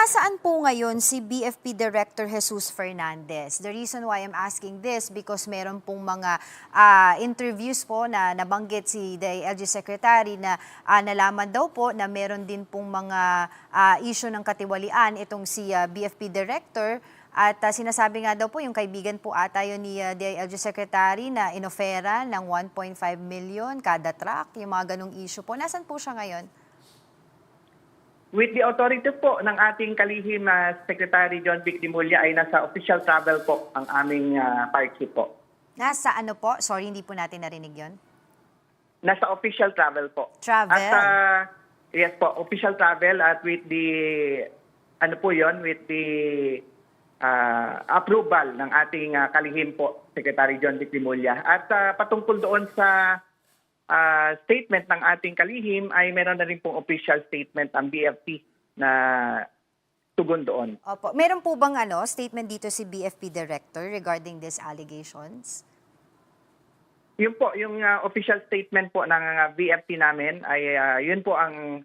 Nasaan po ngayon si BFP Director Jesus Fernandez? The reason why I'm asking this because meron pong mga interviews po na nabanggit si DILG Secretary na nalaman daw po na meron din pong mga issue ng katiwalian itong si BFP Director. At sinasabi nga daw po yung kaibigan po ata yun ni DILG Secretary na inofera ng 1.5 million kada truck, yung mga ganong issue po. Nasaan po siya ngayon? With the authority po ng ating kalihim Secretary John Vic Dimulya ay nasa official travel po ang aming fire chief po. Nasa ano po? Sorry, hindi po natin narinig yon. Nasa official travel po. Travel? At yes po, official travel at with the, ano po yon, with the approval ng ating kalihim po, Secretary John Vic Dimulya. At patungkol doon sa statement ng ating kalihim ay meron na rin pong official statement ang BFP na tugon doon. Opo. Meron po bang statement dito si BFP Director regarding these allegations? Yun po, yung official statement po ng BFP namin ay yun po ang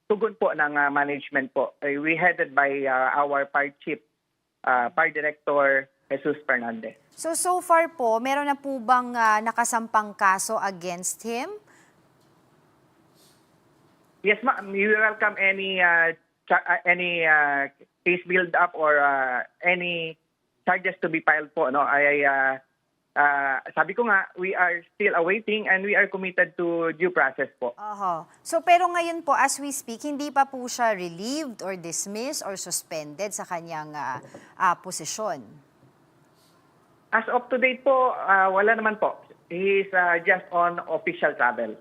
tugon po ng management po. We headed by our fire chief, fire director Jesus Fernandez. So far po, meron na po bang nakasampang kaso against him? Yes, ma'am. We welcome any case build up or any charges to be filed po. No, sabi ko nga, we are still awaiting and we are committed to due process po. So pero ngayon po, as we speak, hindi pa po siya relieved or dismissed or suspended sa kanyang posisyon? As of to date po, wala naman po. He is just on official travel.